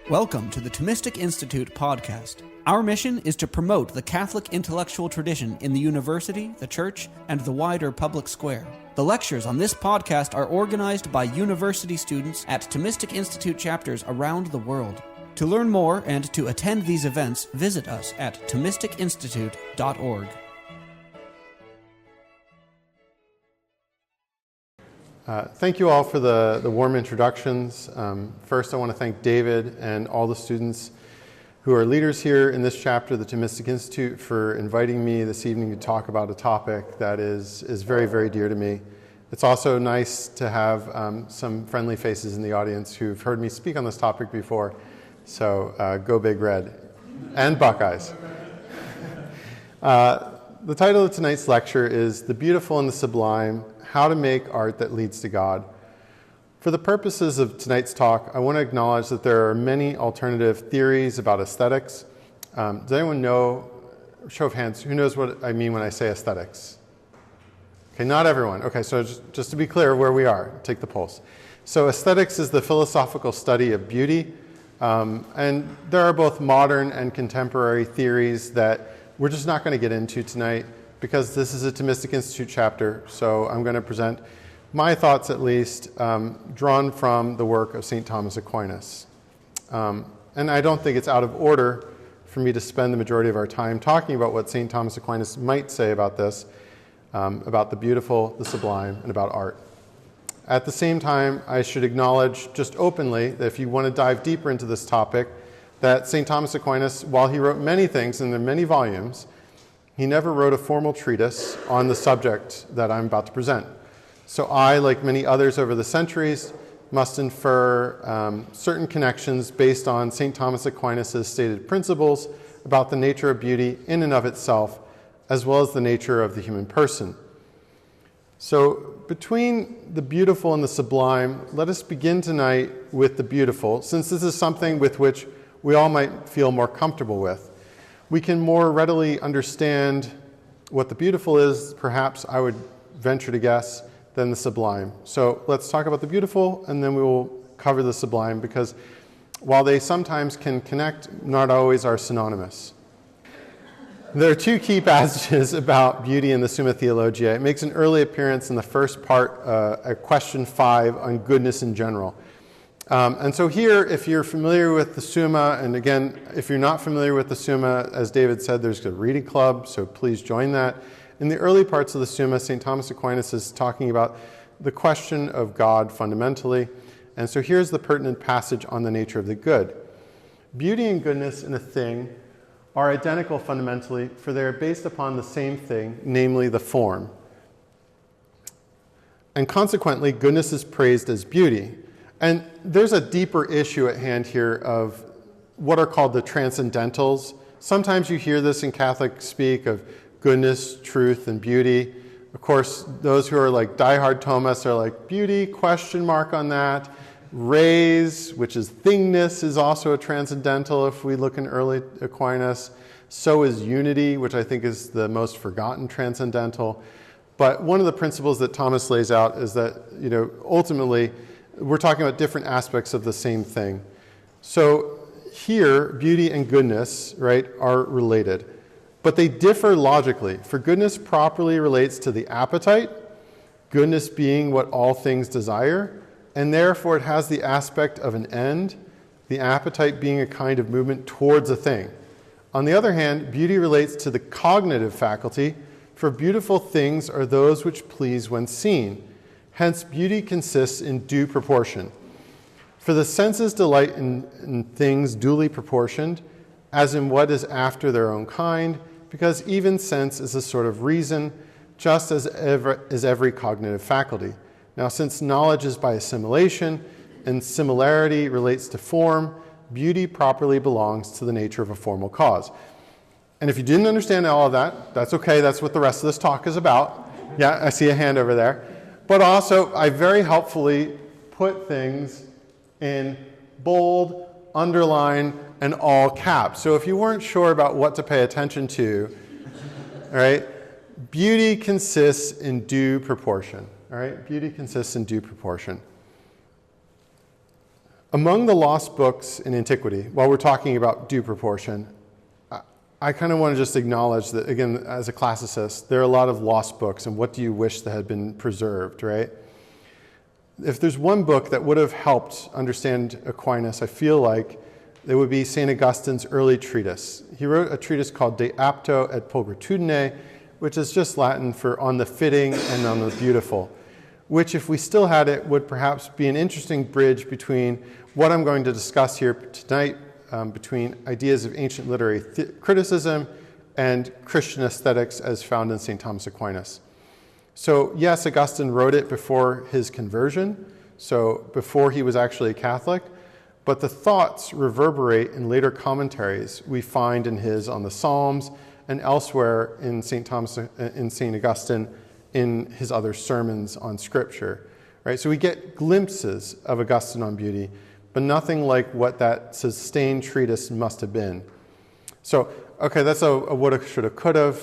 Welcome to the Thomistic Institute podcast. Our mission is to promote the Catholic intellectual tradition in the university, the church, and the wider public square. The lectures on this podcast are organized by university students at Thomistic Institute chapters around the world. To learn more and to attend these events, visit us at ThomisticInstitute.org. Thank you all for the warm introductions. First, I want to thank David and all the students who are leaders here in this chapter of the Thomistic Institute for inviting me this evening to talk about a topic that is very, very dear to me. It's also nice to have some friendly faces in the audience who've heard me speak on this topic before. So go Big Red and Buckeyes. The title of tonight's lecture is The Beautiful and the Sublime, How to Make Art That Leads to God. For the purposes of tonight's talk, I want to acknowledge that there are many alternative theories about aesthetics. Does anyone know, show of hands, who knows what I mean when I say aesthetics? Okay, not everyone. Okay, so just to be clear where we are, take the pulse. So aesthetics is the philosophical study of beauty, and there are both modern and contemporary theories that we're just not going to get into tonight because this is a Thomistic Institute chapter, so I'm going to present my thoughts at least, drawn from the work of St. Thomas Aquinas. And I don't think it's out of order for me to spend the majority of our time talking about what St. Thomas Aquinas might say about this, about the beautiful, the sublime, and about art. At the same time, I should acknowledge just openly that if you want to dive deeper into this topic, that St. Thomas Aquinas, while he wrote many things in the many volumes, he never wrote a formal treatise on the subject that I'm about to present. So I, like many others over the centuries, must infer certain connections based on St. Thomas Aquinas' stated principles about the nature of beauty in and of itself, as well as the nature of the human person. So between the beautiful and the sublime, let us begin tonight with the beautiful, since this is something with which we all might feel more comfortable with. We can more readily understand what the beautiful is, perhaps I would venture to guess, than the sublime. So let's talk about the beautiful, and then we will cover the sublime, because while they sometimes can connect, not always are synonymous. There are two key passages about beauty in the Summa Theologiae. It makes an early appearance in the first part, at question 5 on goodness in general. And so here, if you're familiar with the Summa, and again, if you're not familiar with the Summa, as David said, there's a reading club, so please join that. In the early parts of the Summa, St. Thomas Aquinas is talking about the question of God fundamentally. And so here's the pertinent passage on the nature of the good. Beauty and goodness in a thing are identical fundamentally, for they are based upon the same thing, namely the form. And consequently, goodness is praised as beauty. And there's a deeper issue at hand here of what are called the transcendentals. Sometimes you hear this in Catholic speak of goodness, truth, and beauty. Of course, those who are like diehard Thomists are like, beauty, question mark on that. Res, which is thingness, is also a transcendental if we look in early Aquinas. So is unity, which I think is the most forgotten transcendental. But one of the principles that Thomas lays out is that, ultimately, we're talking about different aspects of the same thing. So here, beauty and goodness, right, are related. But they differ logically. For goodness properly relates to the appetite, goodness being what all things desire, and therefore it has the aspect of an end, the appetite being a kind of movement towards a thing. On the other hand, beauty relates to the cognitive faculty, for beautiful things are those which please when seen. Hence, beauty consists in due proportion. For the senses delight in things duly proportioned, as in what is after their own kind, because even sense is a sort of reason, just as every cognitive faculty. Now, since knowledge is by assimilation, and similarity relates to form, beauty properly belongs to the nature of a formal cause. And if you didn't understand all of that, that's okay, that's what the rest of this talk is about. Yeah, I see a hand over there. But also, I very helpfully put things in bold, underline, and all caps. So if you weren't sure about what to pay attention to, all right, beauty consists in due proportion. All right, beauty consists in due proportion. Among the lost books in antiquity, while we're talking about due proportion, I kind of want to just acknowledge that, again, as a classicist, there are a lot of lost books, and what do you wish that had been preserved, right? If there's one book that would have helped understand Aquinas, I feel like it would be St. Augustine's early treatise. He wrote a treatise called De Apto et Pulchritudine, which is just Latin for on the fitting and on the beautiful, which, if we still had it, would perhaps be an interesting bridge between what I'm going to discuss here tonight, between ideas of ancient literary criticism and Christian aesthetics as found in St. Thomas Aquinas. So yes, Augustine wrote it before his conversion, so before he was actually a Catholic, but the thoughts reverberate in later commentaries we find in his on the Psalms and elsewhere in St. Augustine in his other sermons on Scripture. Right? So we get glimpses of Augustine on beauty, but nothing like what that sustained treatise must have been. So, okay, that's a woulda, shoulda, coulda.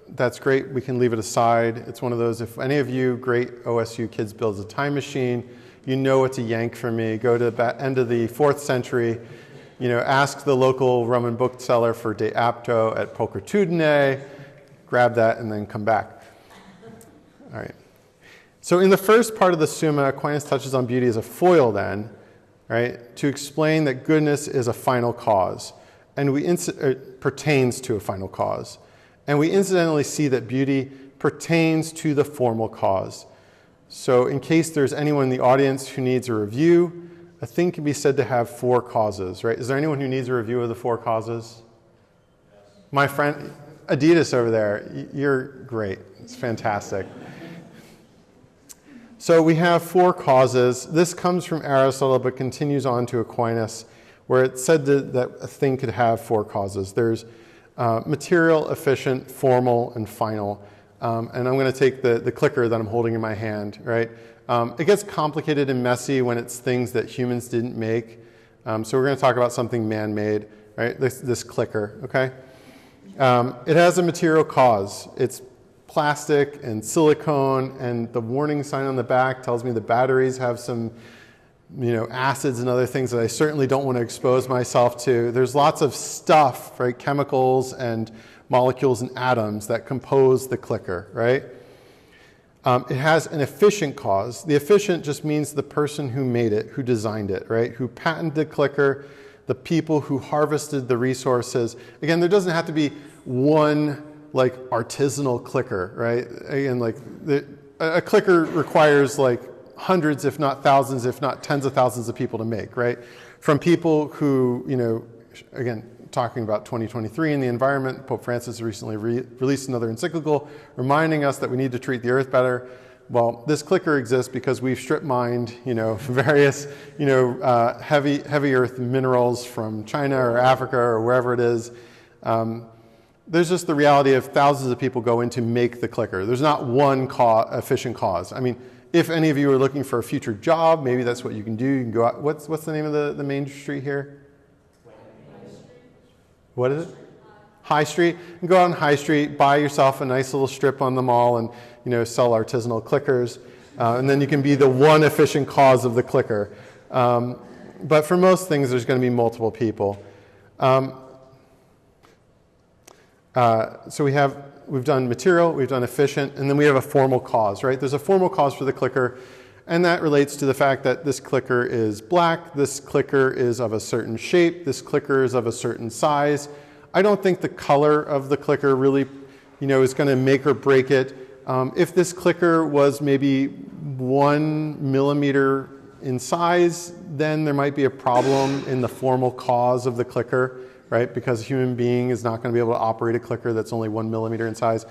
That's great. We can leave it aside. It's one of those, if any of you great OSU kids builds a time machine, you know it's a yank from me. Go to the end of the 4th century, ask the local Roman bookseller for De Apto et Pulchritudine, grab that, and then come back. All right. So in the first part of the Summa, Aquinas touches on beauty as a foil then, right, to explain that goodness is a final cause, and pertains to a final cause. And we incidentally see that beauty pertains to the formal cause. So in case there's anyone in the audience who needs a review, a thing can be said to have 4 causes, right? Is there anyone who needs a review of the 4 causes? Yes. My friend, Adidas over there, you're great. It's fantastic. So we have 4 causes. This comes from Aristotle, but continues on to Aquinas, where it's said that a thing could have 4 causes. There's material, efficient, formal, and final. And I'm going to take the clicker that I'm holding in my hand, right? It gets complicated and messy when it's things that humans didn't make. So we're going to talk about something man-made, right? This clicker, okay? It has a material cause. It's plastic and silicone, and the warning sign on the back tells me the batteries have some, acids and other things that I certainly don't want to expose myself to. There's lots of stuff, right? Chemicals and molecules and atoms that compose the clicker, right? It has an efficient cause. The efficient just means the person who made it, who designed it, right? Who patented the clicker, the people who harvested the resources. Again, there doesn't have to be one artisanal clicker, right? Again, a clicker requires hundreds, if not thousands, if not tens of thousands of people to make, right? From people who, again, talking about 2023 and the environment, Pope Francis recently released another encyclical reminding us that we need to treat the earth better. Well, this clicker exists because we've strip mined, various, heavy earth minerals from China or Africa or wherever it is. There's just the reality of thousands of people go in to make the clicker. There's not one efficient cause. I mean, if any of you are looking for a future job, maybe that's what you can do. You can go out. What's the name of the main street here? What is it? High Street. You can go out on High Street, buy yourself a nice little strip on the mall, and sell artisanal clickers, and then you can be the one efficient cause of the clicker. But for most things, there's going to be multiple people. So we've done material, we've done efficient, and then we have a formal cause, right? There's a formal cause for the clicker, and that relates to the fact that this clicker is black, this clicker is of a certain shape, this clicker is of a certain size. I don't think the color of the clicker really, is going to make or break it. If this clicker was maybe 1 millimeter in size, then there might be a problem in the formal cause of the clicker, right? Because a human being is not going to be able to operate a clicker that's only 1 millimeter in size.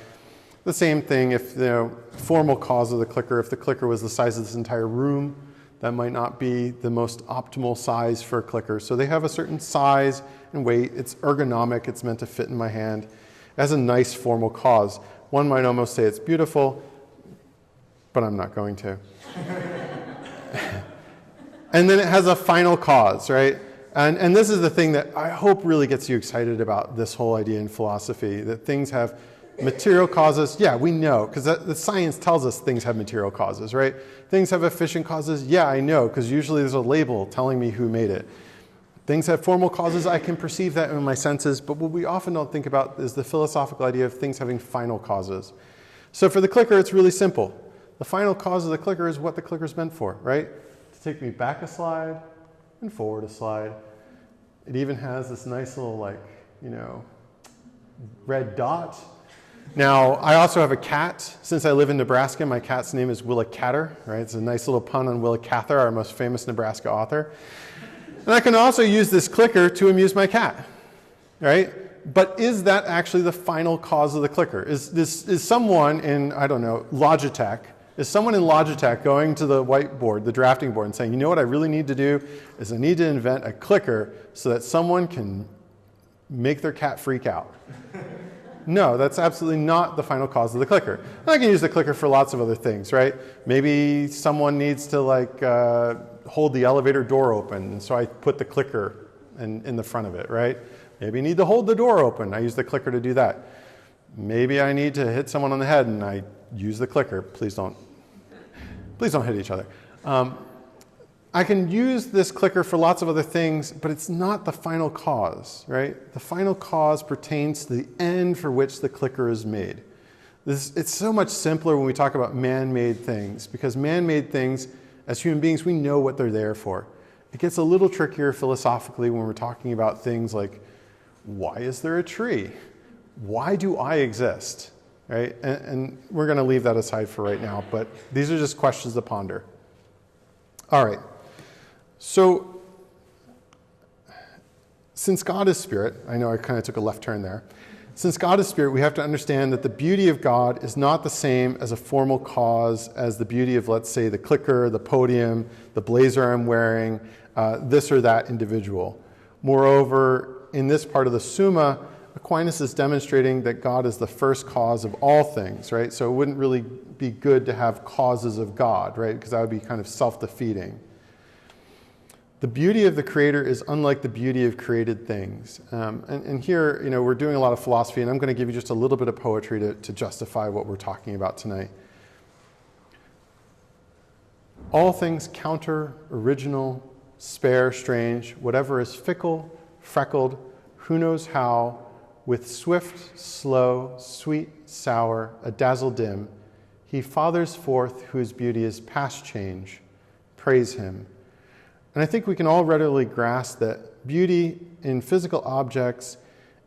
The same thing if the formal cause of the clicker, if the clicker was the size of this entire room, that might not be the most optimal size for a clicker. So they have a certain size and weight. It's ergonomic. It's meant to fit in my hand. It has a nice formal cause. One might almost say it's beautiful, but I'm not going to. And then it has a final cause, right? And this is the thing that I hope really gets you excited about this whole idea in philosophy, that things have Material causes, yeah, we know, because the science tells us things have material causes, right? Things have efficient causes, yeah, I know, because usually there's a label telling me who made it. Things have formal causes, I can perceive that in my senses, but what we often don't think about is the philosophical idea of things having final causes. So for the clicker, it's really simple. The final cause of the clicker is what the clicker's meant for, right? To take me back a slide and forward a slide. It even has this nice little, red dot. Now, I also have a cat. Since I live in Nebraska, my cat's name is Willa Catter, right? It's a nice little pun on Willa Cather, our most famous Nebraska author. And I can also use this clicker to amuse my cat, right? But is that actually the final cause of the clicker? Is someone in, Logitech, is someone in Logitech going to the whiteboard, the drafting board, and saying, you know what I really need to do is I need to invent a clicker so that someone can make their cat freak out? No, that's absolutely not the final cause of the clicker. And I can use the clicker for lots of other things, right? Maybe someone needs to hold the elevator door open, and so I put the clicker in the front of it, right? Maybe I need to hold the door open. I use the clicker to do that. Maybe I need to hit someone on the head, and I use the clicker. Please don't hit each other. I can use this clicker for lots of other things, but it's not the final cause, right? The final cause pertains to the end for which the clicker is made. It's so much simpler when we talk about man-made things, because man-made things, as human beings, we know what they're there for. It gets a little trickier philosophically when we're talking about things like, why is there a tree? Why do I exist? Right? And we're going to leave that aside for right now, but these are just questions to ponder. All right. So, since God is spirit, I know I kind of took a left turn there. Since God is spirit, we have to understand that the beauty of God is not the same as a formal cause as the beauty of, let's say, the clicker, the podium, the blazer I'm wearing, this or that individual. Moreover, in this part of the Summa, Aquinas is demonstrating that God is the first cause of all things, right? So it wouldn't really be good to have causes of God, right? Because that would be kind of self-defeating. The beauty of the Creator is unlike the beauty of created things. And here, we're doing a lot of philosophy, and I'm going to give you just a little bit of poetry to justify what we're talking about tonight. All things counter, original, spare, strange, whatever is fickle, freckled, who knows how, with swift, slow, sweet, sour, a dazzle dim, he fathers forth whose beauty is past change. Praise him. And I think we can all readily grasp that beauty in physical objects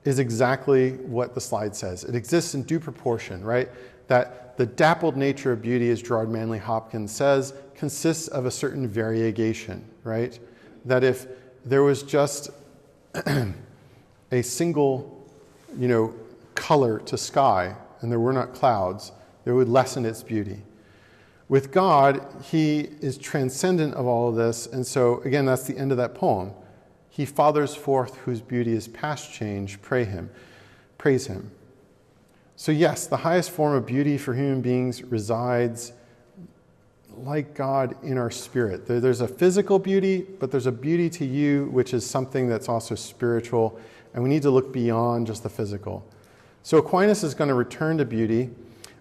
is exactly what the slide says. It exists in due proportion, right? That the dappled nature of beauty, as Gerard Manley Hopkins says, consists of a certain variegation, right? That if there was just a single, color to sky and there were not clouds, it would lessen its beauty. With God, he is transcendent of all of this, and so, again, that's the end of that poem. He fathers forth whose beauty is past change, praise him. So yes, the highest form of beauty for human beings resides, like God, in our spirit. There's a physical beauty, but there's a beauty to you which is something that's also spiritual, and we need to look beyond just the physical. So Aquinas is going to return to beauty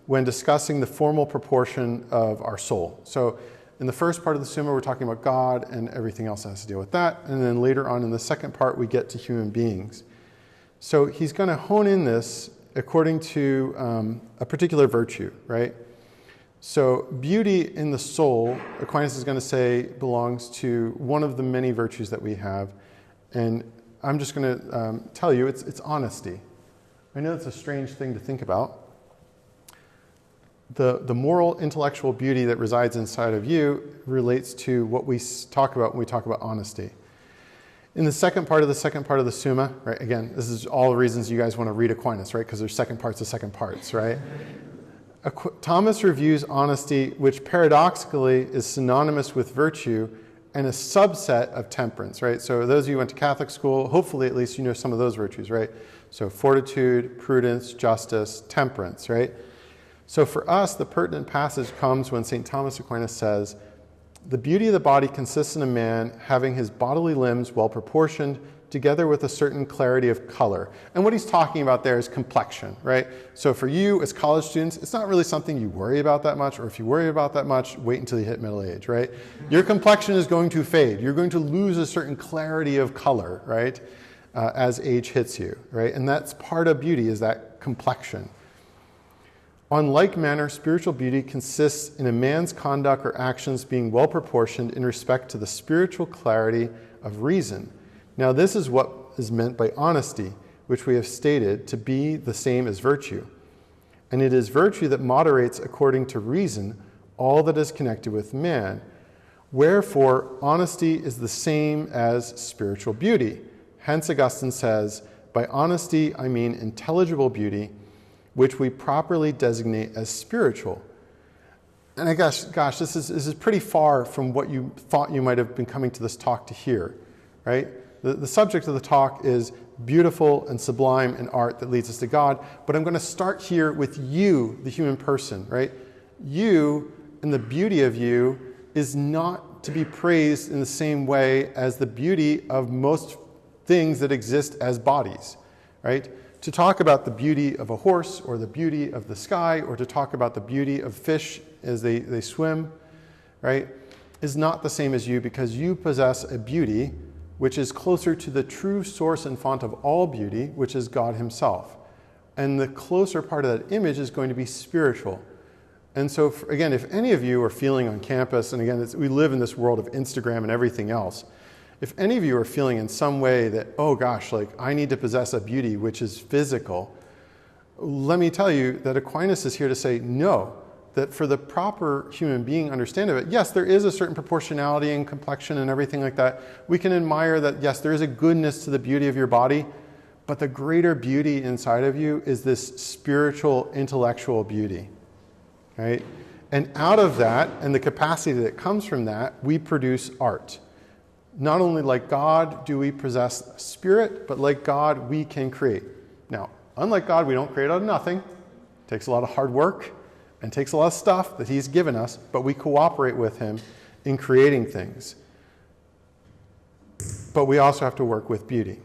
when discussing the formal proportion of our soul. So in the first part of the Summa, we're talking about God and everything else that has to deal with that. And then later on in the second part, we get to human beings. So he's going to hone in this according to a particular virtue, right? So beauty in the soul, Aquinas is going to say, belongs to one of the many virtues that we have. And I'm just going to tell you, it's honesty. I know it's a strange thing to think about. The moral, intellectual beauty that resides inside of you relates to what we talk about when we talk about honesty. In the second part of the Summa, right? Again, this is all the reasons you guys want to read Aquinas, right? Because there's second parts, right? Thomas reviews honesty, which paradoxically is synonymous with virtue and a subset of temperance, right? So those of you who went to Catholic school, hopefully at least you know some of those virtues, right? So fortitude, prudence, justice, temperance, right? So for us, the pertinent passage comes when St. Thomas Aquinas says, the beauty of the body consists in a man having his bodily limbs well proportioned, together with a certain clarity of color. And what he's talking about there is complexion, right? So for you as college students, it's not really something you worry about that much, or if you worry about that much, wait until you hit middle age, right? Your complexion is going to fade. You're going to lose a certain clarity of color, right? As age hits you, right? And that's part of beauty, is that complexion. On like manner, spiritual beauty consists in a man's conduct or actions being well proportioned in respect to the spiritual clarity of reason. Now, this is what is meant by honesty, which we have stated to be the same as virtue. And it is virtue that moderates according to reason all that is connected with man. Wherefore, honesty is the same as spiritual beauty. Hence, Augustine says, by honesty I mean intelligible beauty, which we properly designate as spiritual. And I guess, this is pretty far from what you thought you might have been coming to this talk to hear, right? The subject of the talk is beautiful and sublime and art that leads us to God, but I'm going to start here with you, the human person, right? You and the beauty of you is not to be praised in the same way as the beauty of most things that exist as bodies, right? To talk about the beauty of a horse or the beauty of the sky or to talk about the beauty of fish as they swim, right, is not the same as you, because you possess a beauty which is closer to the true source and font of all beauty, which is God himself. And the closer part of that image is going to be spiritual. And so, again, if any of you are feeling on campus, and again, we live in this world of Instagram and everything else, if any of you are feeling in some way that, oh gosh, like I need to possess a beauty which is physical, let me tell you that Aquinas is here to say no, that for the proper human being understanding of it, yes, there is a certain proportionality and complexion and everything like that. We can admire that, yes, there is a goodness to the beauty of your body, but the greater beauty inside of you is this spiritual, intellectual beauty, right? And out of that, and the capacity that comes from that, we produce art. Not only like God do we possess spirit, but like God we can create. Now, unlike God, we don't create out of nothing. It takes a lot of hard work and takes a lot of stuff that he's given us, but we cooperate with him in creating things. But we also have to work with beauty.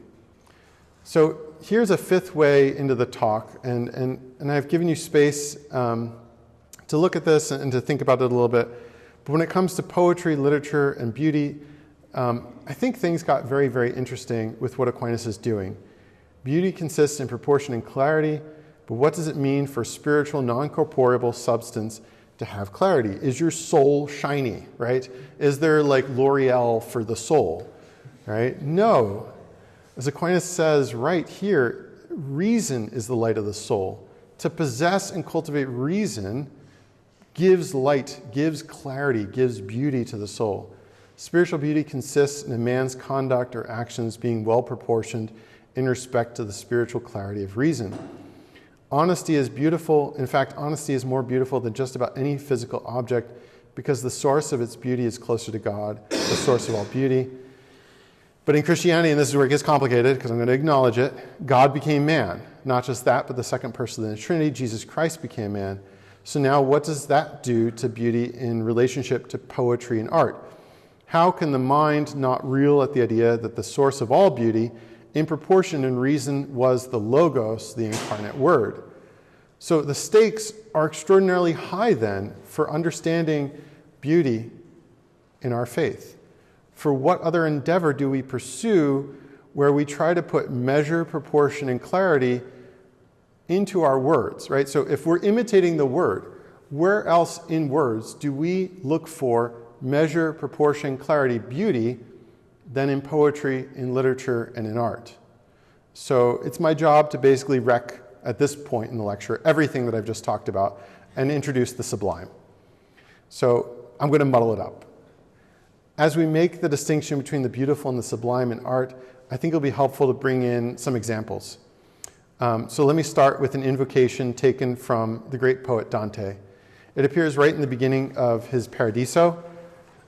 So here's a fifth way into the talk, and I've given you space to look at this and to think about it a little bit. But when it comes to poetry, literature, and beauty, I think things got very, very interesting with what Aquinas is doing. Beauty consists in proportion and clarity, but what does it mean for spiritual, non-corporeal substance to have clarity? Is your soul shiny, right? Is there like L'Oreal for the soul, right? No. As Aquinas says right here, reason is the light of the soul. To possess and cultivate reason gives light, gives clarity, gives beauty to the soul. Spiritual beauty consists in a man's conduct or actions being well proportioned in respect to the spiritual clarity of reason. Honesty is beautiful. In fact, honesty is more beautiful than just about any physical object because the source of its beauty is closer to God, the source of all beauty. But in Christianity, and this is where it gets complicated because I'm going to acknowledge it, God became man. Not just that, but the second person of the Trinity, Jesus Christ, became man. So now what does that do to beauty in relationship to poetry and art? How can the mind not reel at the idea that the source of all beauty, in proportion and reason, was the Logos, the incarnate Word? So the stakes are extraordinarily high then for understanding beauty in our faith. For what other endeavor do we pursue where we try to put measure, proportion, and clarity into our words, right? So if we're imitating the Word, where else in words do we look for measure, proportion, clarity, beauty than in poetry, in literature, and in art? So it's my job to basically wreck, at this point in the lecture, everything that I've just talked about and introduce the sublime. So I'm going to muddle it up. As we make the distinction between the beautiful and the sublime in art, I think it'll be helpful to bring in some examples. So let me start with an invocation taken from the great poet Dante. It appears right in the beginning of his Paradiso.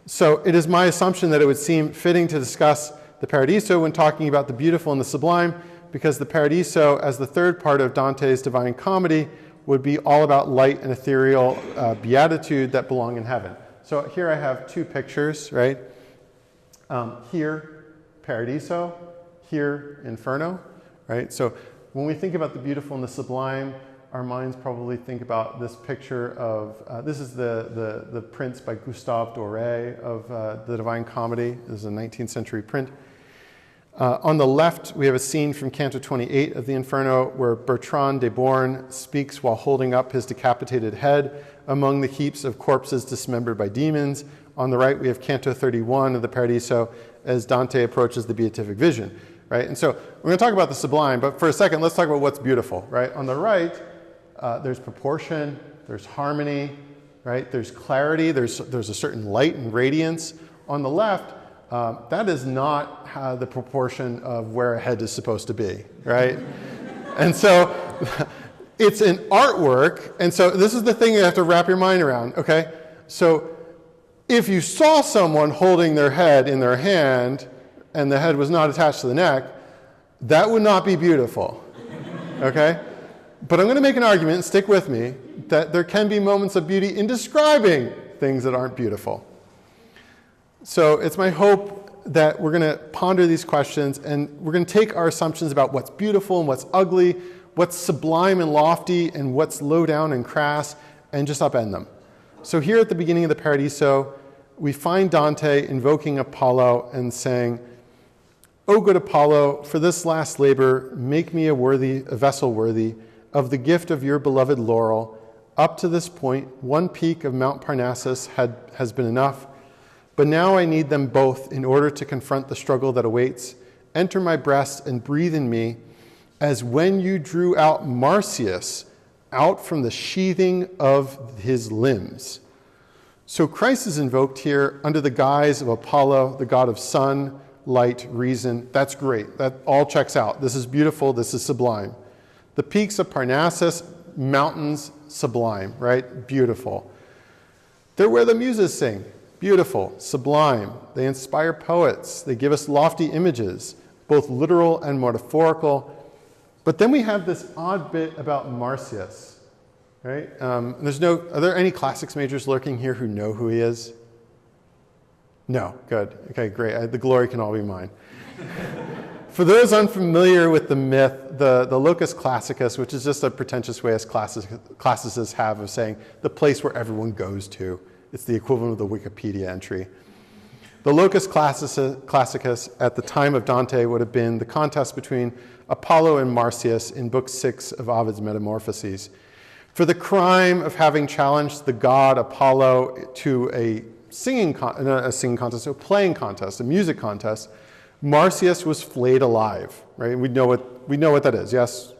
So it is my assumption that it would seem fitting to discuss the Paradiso when talking about the beautiful and the sublime, because the Paradiso, as the third part of Dante's Divine Comedy, would be all about light and ethereal beatitude that belong in heaven. So here I have two pictures, right? Here, Paradiso. here Inferno, right? So when we think about the beautiful and the sublime, our minds probably think about this picture of, this is the prints by Gustave Doré of the Divine Comedy. This is a 19th century print. On the left, we have a scene from Canto 28 of the Inferno where Bertrand de Born speaks while holding up his decapitated head among the heaps of corpses dismembered by demons. On the right, we have Canto 31 of the Paradiso as Dante approaches the beatific vision, right? And so we're going to talk about the sublime, but for a second, let's talk about what's beautiful, right? On the right, there's proportion, there's harmony, right? There's clarity, there's a certain light and radiance. On the left, that is not how the proportion of where a head is supposed to be, right? And so it's an artwork, and so this is the thing you have to wrap your mind around, okay? So if you saw someone holding their head in their hand and the head was not attached to the neck, that would not be beautiful, okay? But I'm going to make an argument, and stick with me, that there can be moments of beauty in describing things that aren't beautiful. So it's my hope that we're going to ponder these questions, and we're going to take our assumptions about what's beautiful and what's ugly, what's sublime and lofty, and what's low down and crass, and just upend them. So here at the beginning of the Paradiso, we find Dante invoking Apollo and saying, "O good Apollo, for this last labor, make me a vessel worthy of the gift of your beloved laurel. Up to this point, one peak of Mount Parnassus has been enough, but now I need them both in order to confront the struggle that awaits. Enter my breast and breathe in me, as when you drew out Marsyas out from the sheathing of his limbs." So Christ is invoked here under the guise of Apollo, the god of sun, light, reason. That's great. That all checks out. This is beautiful. This is sublime. The peaks of Parnassus, mountains, sublime, right? Beautiful. They're where the muses sing. Beautiful, sublime. They inspire poets. They give us lofty images, both literal and metaphorical. But then we have this odd bit about Marsyas, right? Are there any classics majors lurking here who know who he is? No, good. Okay, great. The glory can all be mine. For those unfamiliar with the myth, the locus classicus, which is just a pretentious way as classicists have of saying the place where everyone goes to. It's the equivalent of the Wikipedia entry. The locus classicus at the time of Dante would have been the contest between Apollo and Marsyas in Book 6 of Ovid's Metamorphoses. For the crime of having challenged the god Apollo to a playing contest, a music contest, Marsyas was flayed alive, right? We know what that is, yes?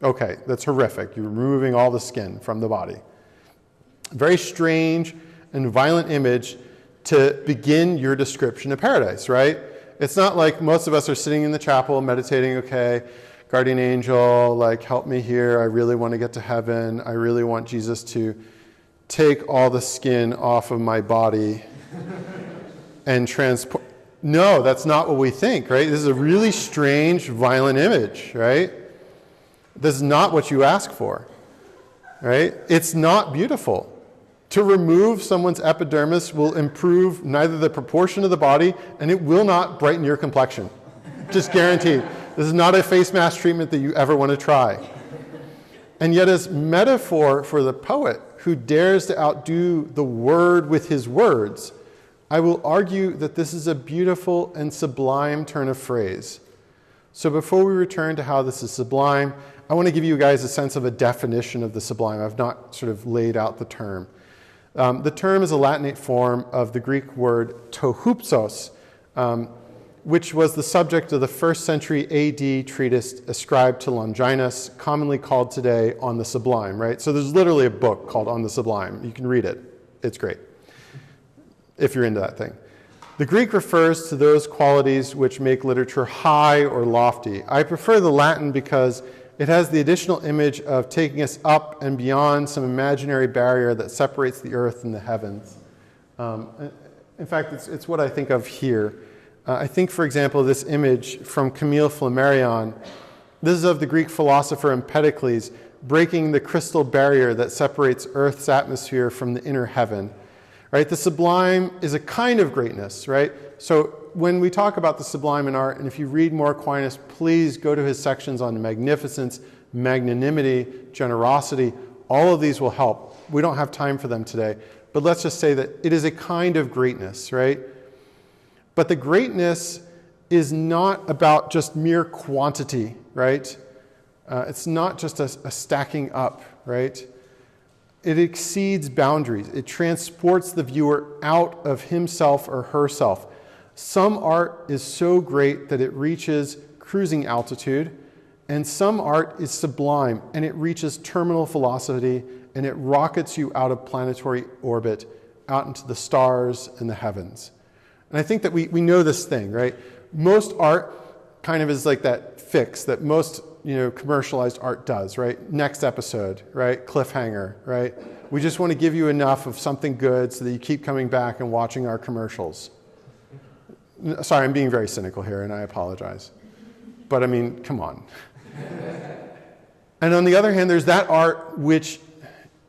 Okay, that's horrific. You're removing all the skin from the body. Very strange and violent image to begin your description of paradise, right? It's not like most of us are sitting in the chapel meditating, okay, guardian angel, like help me here. I really want to get to heaven. I really want Jesus to take all the skin off of my body and transport. No, that's not what we think, right? This is a really strange, violent image, right? This is not what you ask for, right? It's not beautiful. To remove someone's epidermis will improve neither the proportion of the body, and it will not brighten your complexion. Just guaranteed. This is not a face mask treatment that you ever want to try. And yet, as metaphor for the poet who dares to outdo the word with his words, I will argue that this is a beautiful and sublime turn of phrase. So before we return to how this is sublime, I want to give you guys a sense of a definition of the sublime. I've not sort of laid out the term. The term is a Latinate form of the Greek word tohupsos, which was the subject of the 1st century AD treatise ascribed to Longinus, commonly called today On the Sublime, right? So there's literally a book called On the Sublime. You can read it. It's great, if you're into that thing. The Greek refers to those qualities which make literature high or lofty. I prefer the Latin because it has the additional image of taking us up and beyond some imaginary barrier that separates the earth and the heavens. In fact, it's what I think of here. I think, for example, this image from Camille Flammarion. This is of the Greek philosopher Empedocles breaking the crystal barrier that separates Earth's atmosphere from the inner heaven. Right? The sublime is a kind of greatness, right? So when we talk about the sublime in art, and if you read more Aquinas, please go to his sections on magnificence, magnanimity, generosity. All of these will help. We don't have time for them today. But let's just say that it is a kind of greatness, right? But the greatness is not about just mere quantity, right? It's not just a stacking up, right? It exceeds boundaries. It transports the viewer out of himself or herself. Some art is so great that it reaches cruising altitude, and some art is sublime, and it reaches terminal velocity, and it rockets you out of planetary orbit, out into the stars and the heavens. And I think that we know this thing, right? Most art kind of is like that fix that most commercialized art does, right? Next episode, right? Cliffhanger, right? We just want to give you enough of something good so that you keep coming back and watching our commercials. Sorry, I'm being very cynical here, and I apologize. But I mean, come on. And on the other hand, there's that art which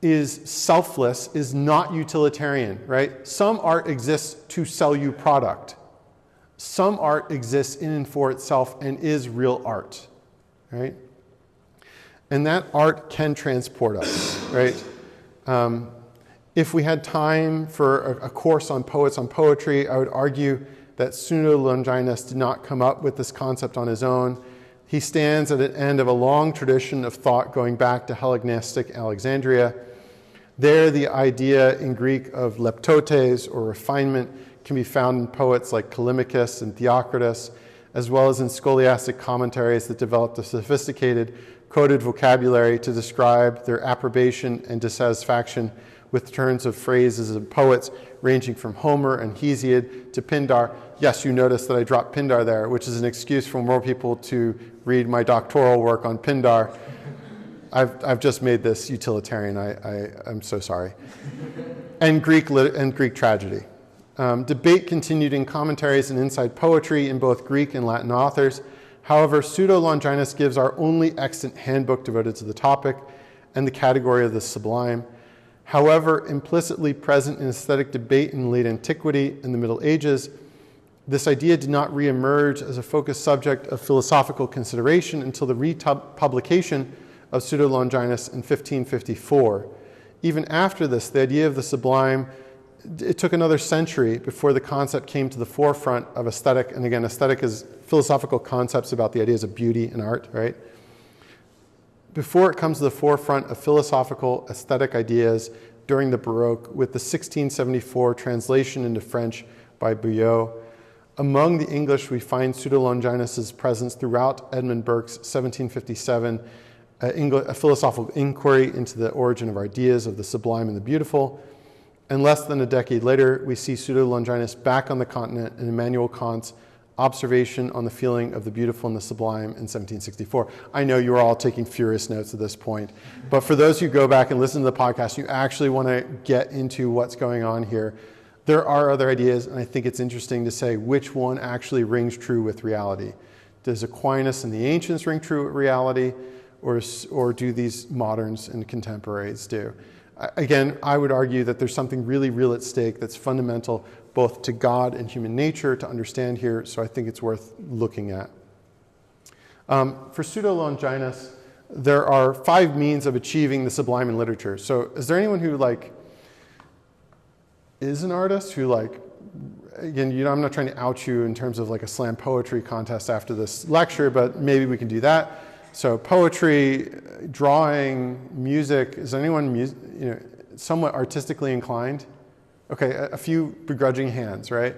is selfless, is not utilitarian, right? Some art exists to sell you product. Some art exists in and for itself and is real art, right? And that art can transport us, right? If we had time for a course on poets, on poetry, I would argue that Pseudo-Longinus did not come up with this concept on his own. He stands at the end of a long tradition of thought going back to Hellenistic Alexandria. There, the idea in Greek of leptotes, or refinement, can be found in poets like Callimachus and Theocritus, as well as in scholastic commentaries that developed a sophisticated, coded vocabulary to describe their approbation and dissatisfaction with turns of phrases of poets ranging from Homer and Hesiod to Pindar. Yes, you notice that I dropped Pindar there, which is an excuse for more people to read my doctoral work on Pindar. I've just made this utilitarian. I'm so sorry. And Greek tragedy. Debate continued in commentaries and inside poetry in both Greek and Latin authors. However, Pseudo-Longinus gives our only extant handbook devoted to the topic and the category of the sublime. However, implicitly present in aesthetic debate in late antiquity and the Middle Ages, this idea did not reemerge as a focused subject of philosophical consideration until the republication of Pseudo-Longinus in 1554. Even after this, the idea of the sublime, it took another century before the concept came to the forefront of aesthetic. And again, aesthetic is philosophical concepts about the ideas of beauty and art, right? Before it comes to the forefront of philosophical aesthetic ideas during the Baroque with the 1674 translation into French by Bouillot. Among the English, we find Pseudo-Longinus' presence throughout Edmund Burke's 1757 a philosophical inquiry into the origin of ideas of the sublime and the beautiful. And less than a decade later, we see Pseudo-Longinus back on the continent in Immanuel Kant's Observation on the Feeling of the Beautiful and the Sublime in 1764. I know you are all taking furious notes at this point, but for those who go back and listen to the podcast, you actually want to get into what's going on here. There are other ideas, and I think it's interesting to say which one actually rings true with reality. Does Aquinas and the ancients ring true with reality, or do these moderns and contemporaries do? Again, I would argue that there's something really real at stake that's fundamental both to God and human nature to understand here, so I think it's worth looking at. For Pseudo-Longinus, there are 5 means of achieving the sublime in literature. So is there anyone who is an artist who again, I'm not trying to out you in terms of a slam poetry contest after this lecture, but maybe we can do that. So poetry, drawing, music. Is anyone somewhat artistically inclined? Okay, a few begrudging hands, right?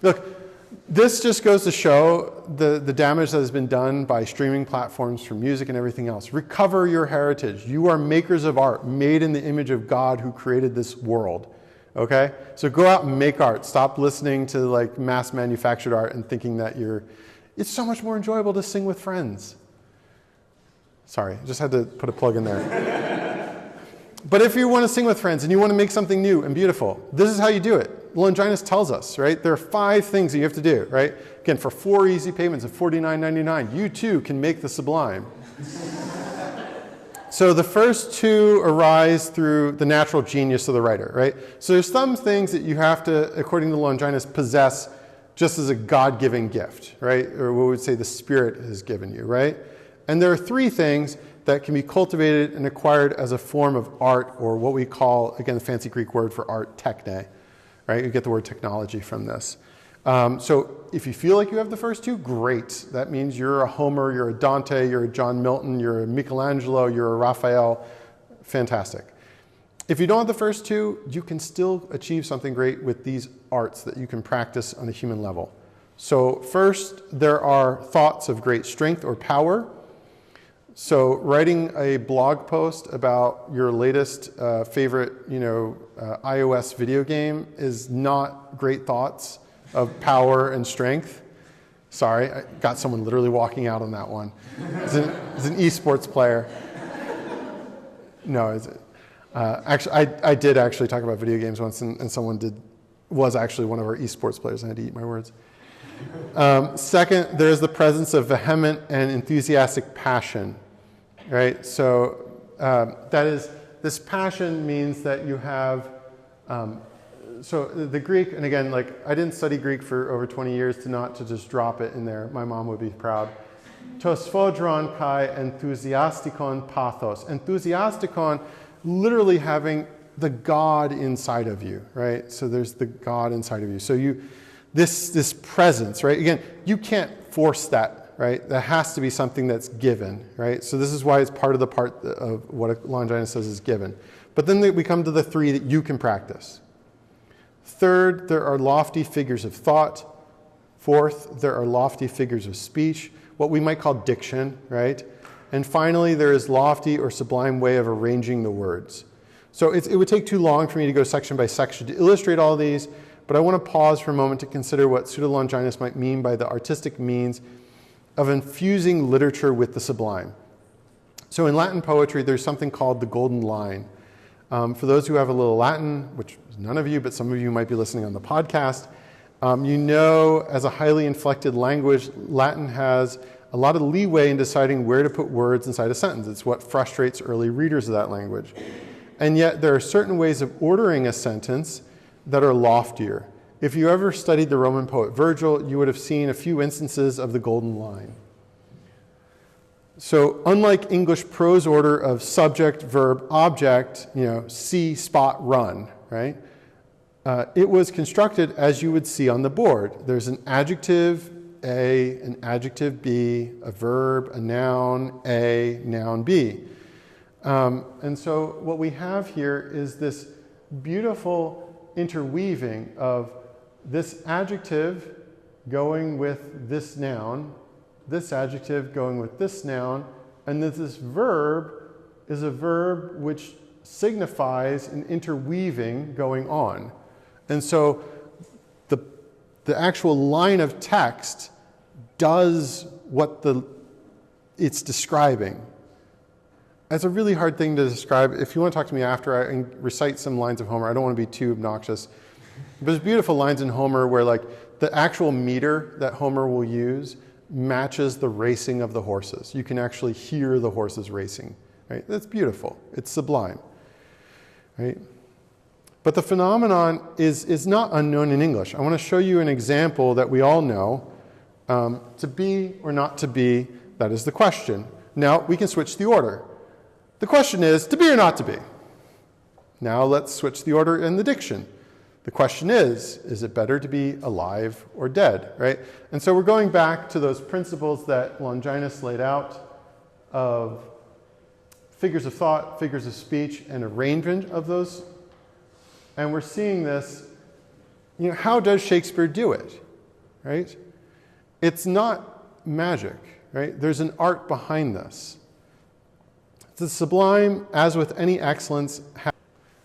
Look, this just goes to show the damage that has been done by streaming platforms for music and everything else. Recover your heritage. You are makers of art, made in the image of God who created this world. Okay? So go out and make art. Stop listening to mass manufactured art and thinking that it's so much more enjoyable to sing with friends. Sorry, I just had to put a plug in there. But if you want to sing with friends and you want to make something new and beautiful, this is how you do it. Longinus tells us, right? There are 5 things that you have to do, right? Again, for 4 easy payments of $49.99, you too can make the sublime. So the first 2 arise through the natural genius of the writer, right? So there's some things that you have to, according to Longinus, possess just as a God-given gift, right? Or what we would say the Spirit has given you, right? And there are three things that can be cultivated and acquired as a form of art, or what we call, again, the fancy Greek word for art, techne, right? You get the word technology from this. So if you feel like you have the first two, great. That means you're a Homer, you're a Dante, you're a John Milton, you're a Michelangelo, you're a Raphael. Fantastic. If you don't have the first two, you can still achieve something great with these arts that you can practice on a human level. So first, there are thoughts of great strength or power. So writing a blog post about your latest favorite, iOS video game is not great thoughts of power and strength. Sorry, I got someone literally walking out on that one. It's an esports player. No, is it? Actually, I did actually talk about video games once, and someone was actually one of our esports players. I had to eat my words. Second, there is the presence of vehement and enthusiastic passion, right? So that is, this passion means that you have, so the Greek, and again, like I didn't study Greek for over 20 years to just drop it in there. My mom would be proud. Tos phodron kai enthusiastikon pathos. Enthusiastikon, literally having the God inside of you, right? So there's the God inside of you. So this presence, right? Again, you can't force that, right? That has to be something that's given, right? So this is why it's part of the part of what Longinus says is given. But then we come to the three that you can practice. Third, there are lofty figures of thought. Fourth, there are lofty figures of speech, what we might call diction, right? And finally, there is lofty or sublime way of arranging the words. So it would take too long for me to go section by section to illustrate all these, but I want to pause for a moment to consider what Pseudo-Longinus might mean by the artistic means of infusing literature with the sublime. So in Latin poetry, there's something called the golden line. For those who have a little Latin, which is none of you, but some of you might be listening on the podcast, you know, as a highly inflected language, Latin has a lot of leeway in deciding where to put words inside a sentence. It's what frustrates early readers of that language. And yet there are certain ways of ordering a sentence that are loftier. If you ever studied the Roman poet Virgil, you would have seen a few instances of the golden line. So unlike English prose order of subject, verb, object, see, spot, run, right? It was constructed as you would see on the board. There's an adjective A, an adjective B, a verb, a noun A, noun B. And so what we have here is this beautiful interweaving of this adjective going with this noun, this adjective going with this noun, and that this verb is a verb which signifies an interweaving going on. And so the actual line of text does what it's describing. That's a really hard thing to describe. If you want to talk to me after, I can recite some lines of Homer. I don't want to be too obnoxious. But there's beautiful lines in Homer where the actual meter that Homer will use matches the racing of the horses. You can actually hear the horses racing. Right? That's beautiful. It's sublime. Right? But the phenomenon is not unknown in English. I want to show you an example that we all know. To be or not to be, that is the question. Now we can switch the order. The question is, to be or not to be? Now let's switch the order in the diction. The question is it better to be alive or dead, right? And so we're going back to those principles that Longinus laid out of figures of thought, figures of speech, and arrangement of those. And we're seeing this, how does Shakespeare do it, right? It's not magic, right? There's an art behind this. The sublime, as with any excellence,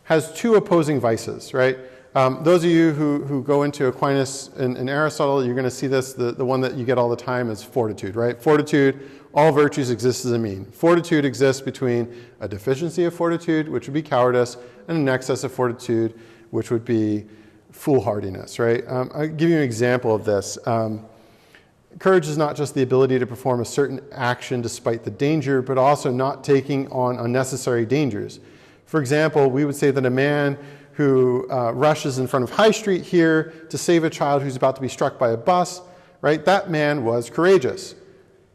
has two opposing vices, right? Those of you who go into Aquinas and Aristotle, you're going to see this. The one that you get all the time is fortitude, right? Fortitude, all virtues exist as a mean. Fortitude exists between a deficiency of fortitude, which would be cowardice, and an excess of fortitude, which would be foolhardiness, right? I'll give you an example of this. Courage is not just the ability to perform a certain action despite the danger, but also not taking on unnecessary dangers. For example, we would say that a man who rushes in front of High Street here to save a child who's about to be struck by a bus, right? That man was courageous.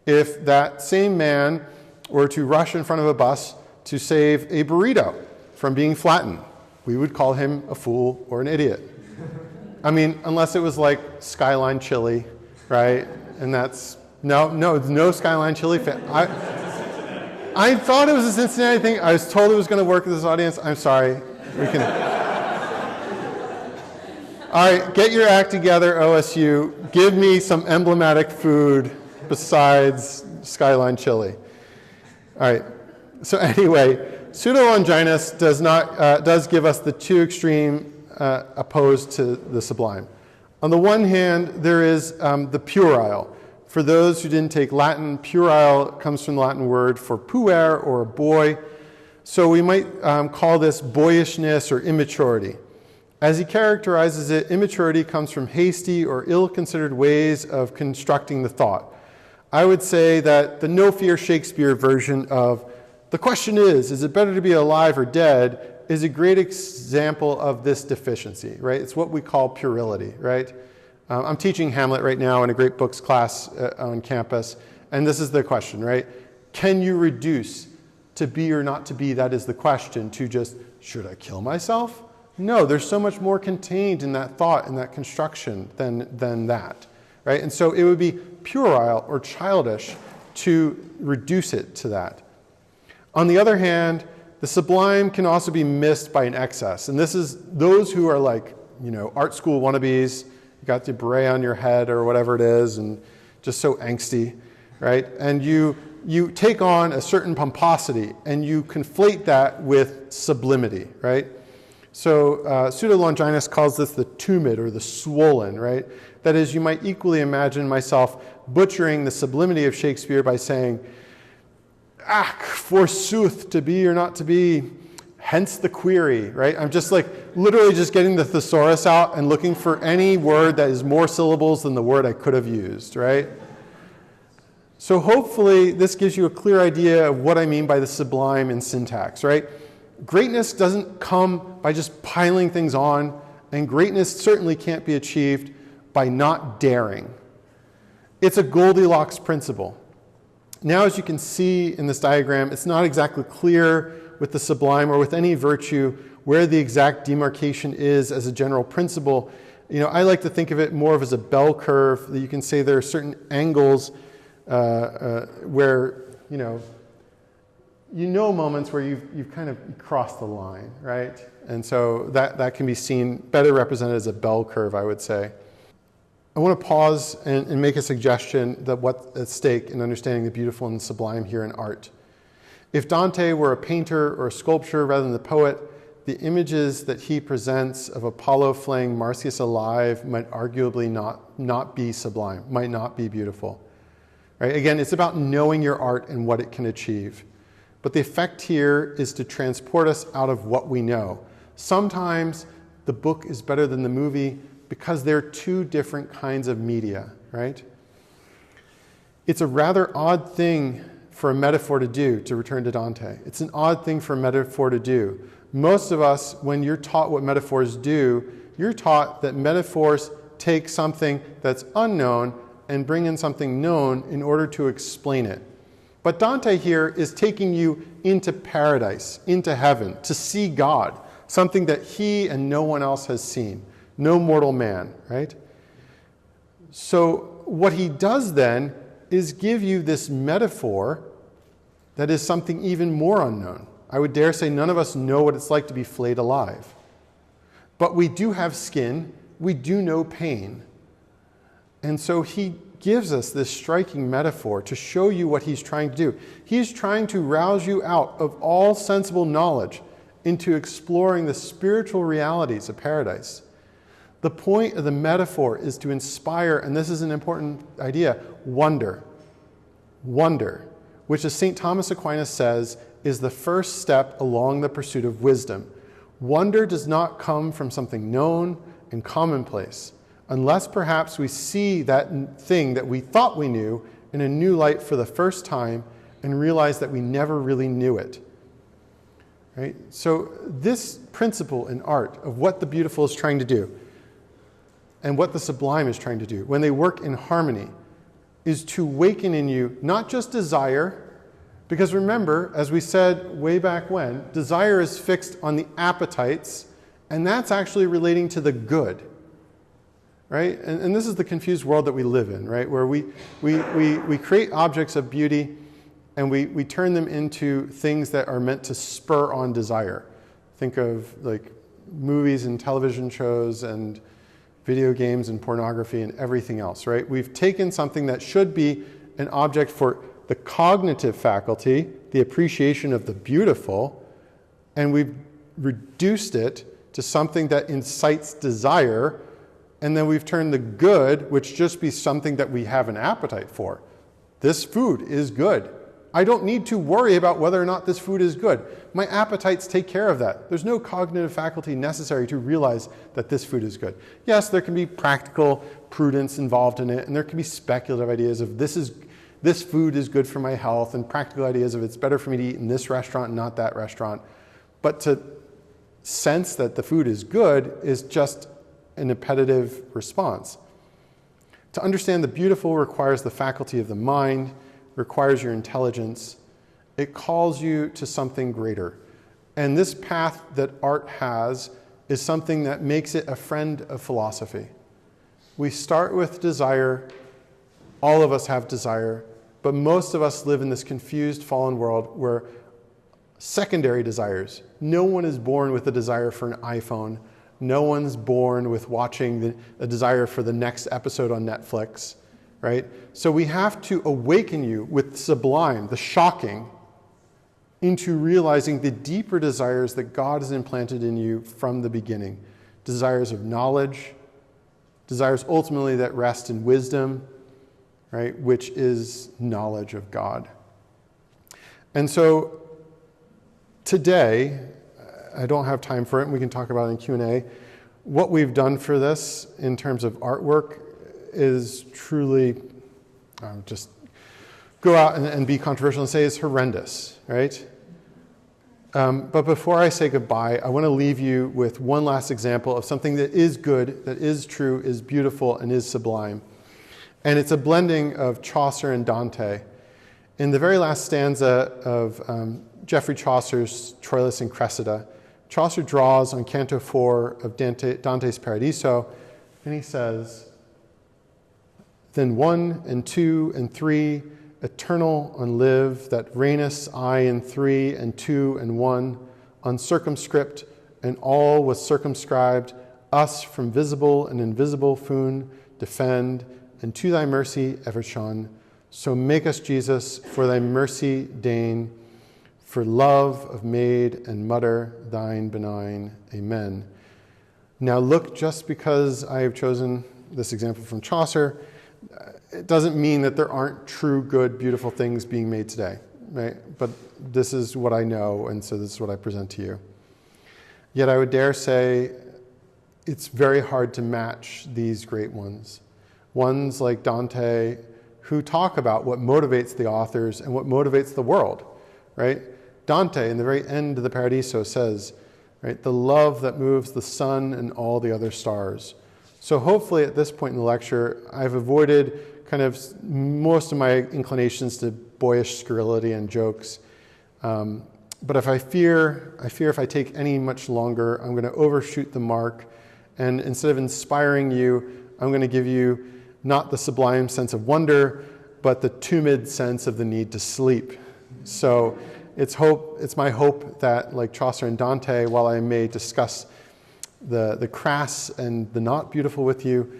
If that same man were to rush in front of a bus to save a burrito from being flattened, we would call him a fool or an idiot. I mean, unless it was like Skyline Chili, right? And that's, no Skyline Chili fan. I thought it was a Cincinnati thing. I was told it was going to work with this audience. I'm sorry. We can. All right, get your act together, OSU. Give me some emblematic food besides Skyline Chili. All right. So anyway, Pseudo-Longinus does give us the two extreme opposed to the Sublime. On the one hand, there is the puerile. For those who didn't take Latin, puerile comes from the Latin word for puer, or a boy. So we might call this boyishness or immaturity. As he characterizes it, immaturity comes from hasty or ill-considered ways of constructing the thought. I would say that the No Fear Shakespeare version of "the question is it better to be alive or dead?" is a great example of this deficiency, right? It's what we call puerility, right? I'm teaching Hamlet right now in a great books class on campus, and this is the question, right? Can you reduce to be or not to be, that is the question, to just, should I kill myself? No, there's so much more contained in that thought, in that construction than that, right? And so it would be puerile or childish to reduce it to that. On the other hand, the Sublime can also be missed by an excess. And this is those who are like, art school wannabes, you got the beret on your head or whatever it is, and just so angsty, right? And you take on a certain pomposity, and you conflate that with sublimity, right? So Pseudo-Longinus calls this the tumid or the swollen, right? That is, you might equally imagine myself butchering the sublimity of Shakespeare by saying, forsooth, to be or not to be, hence the query, right? I'm just like literally just getting the thesaurus out and looking for any word that is more syllables than the word I could have used, right? So hopefully this gives you a clear idea of what I mean by the Sublime in syntax, right? Greatness doesn't come by just piling things on, and greatness certainly can't be achieved by not daring. It's a Goldilocks principle. Now, as you can see in this diagram, it's not exactly clear with the Sublime or with any virtue where the exact demarcation is as a general principle. I like to think of it more of as a bell curve, that you can say there are certain angles where, moments where you've kind of crossed the line, right? And so that can be seen, better represented as a bell curve, I would say. I want to pause and make a suggestion that what's at stake in understanding the beautiful and the sublime here in art. If Dante were a painter or a sculptor rather than the poet, the images that he presents of Apollo flaying Marsyas alive might arguably not be sublime, might not be beautiful. Right? Again, it's about knowing your art and what it can achieve. But the effect here is to transport us out of what we know. Sometimes the book is better than the movie because they're two different kinds of media, right? It's a rather odd thing for a metaphor to do, to return to Dante. It's an odd thing for a metaphor to do. Most of us, when you're taught what metaphors do, you're taught that metaphors take something that's unknown and bring in something known in order to explain it. But Dante here is taking you into paradise, into heaven, to see God, something that he and no one else has seen, no mortal man, right? So what he does then is give you this metaphor that is something even more unknown. I would dare say none of us know what it's like to be flayed alive. But we do have skin, we do know pain. And so he gives us this striking metaphor to show you what he's trying to do. He's trying to rouse you out of all sensible knowledge into exploring the spiritual realities of paradise. The point of the metaphor is to inspire, and this is an important idea, wonder. Wonder, which as St. Thomas Aquinas says, is the first step along the pursuit of wisdom. Wonder does not come from something known and commonplace, unless perhaps we see that thing that we thought we knew in a new light for the first time and realize that we never really knew it. right? So this principle in art of what the beautiful is trying to do and what the sublime is trying to do, when they work in harmony, is to waken in you not just desire, because remember, as we said way back when, desire is fixed on the appetites, and that's actually relating to the good, right? And this is the confused world that we live in, right? Where we create objects of beauty and we turn them into things that are meant to spur on desire. Think of like movies and television shows and video games and pornography and everything else, right? We've taken something that should be an object for the cognitive faculty, the appreciation of the beautiful, and we've reduced it to something that incites desire, and then we've turned the good, which just be something that we have an appetite for. This food is good. I don't need to worry about whether or not this food is good. My appetites take care of that. There's no cognitive faculty necessary to realize that this food is good. Yes, there can be practical prudence involved in it, and there can be speculative ideas of this food is good for my health, and practical ideas of it's better for me to eat in this restaurant and not that restaurant. But to sense that the food is good is just an appetitive response. To understand the beautiful requires the faculty of the mind, requires your intelligence. It calls you to something greater. And this path that art has is something that makes it a friend of philosophy. We start with desire. All of us have desire, but most of us live in this confused, fallen world where secondary desires. No one is born with a desire for an iPhone. No one's born with watching a desire for the next episode on Netflix, right? So we have to awaken you with sublime, the shocking, into realizing the deeper desires that God has implanted in you from the beginning. Desires of knowledge, desires ultimately that rest in wisdom, right, which is knowledge of God. And so today, I don't have time for it, and we can talk about it in Q&A. What we've done for this in terms of artwork is truly, just go out and be controversial and say it's horrendous, right? But before I say goodbye, I want to leave you with one last example of something that is good, that is true, is beautiful, and is sublime. And it's a blending of Chaucer and Dante. In the very last stanza of Geoffrey Chaucer's Troilus and Cressida, Chaucer draws on Canto 4 of Dante's Paradiso, and he says, "Then 1 and 2 and 3, eternal unlive, that reignest I in 3 and 2 and 1, uncircumscript, and all was circumscribed, us from visible and invisible foon defend, and to thy mercy ever shun. So make us, Jesus, for thy mercy deign, for love of maid and mother thine benign. Amen." Now look, just because I have chosen this example from Chaucer, it doesn't mean that there aren't true, good, beautiful things being made today, right? But this is what I know, and so this is what I present to you. Yet I would dare say it's very hard to match these great ones. Ones like Dante, who talk about what motivates the authors and what motivates the world, right? Dante, in the very end of the Paradiso, says, right, the love that moves the sun and all the other stars. So hopefully at this point in the lecture, I've avoided kind of most of my inclinations to boyish scurrility and jokes. But I fear if I take any much longer, I'm going to overshoot the mark. And instead of inspiring you, I'm going to give you not the sublime sense of wonder, but the tumid sense of the need to sleep. So it's my hope that, like Chaucer and Dante, while I may discuss the crass and the not beautiful with you,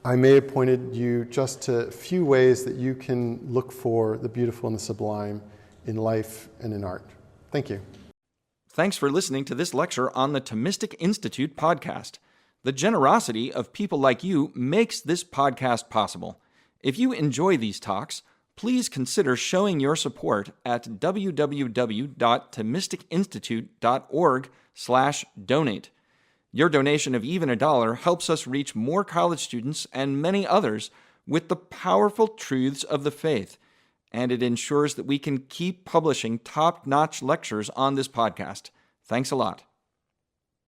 I may have pointed you just to a few ways that you can look for the beautiful and the sublime in life and in art. Thank you. Thanks for listening to this lecture on the Thomistic Institute podcast. The generosity of people like you makes this podcast possible. If you enjoy these talks, please consider showing your support at www.thomisticinstitute.org/donate. Your donation of even $1 helps us reach more college students and many others with the powerful truths of the faith, and it ensures that we can keep publishing top-notch lectures on this podcast. Thanks a lot.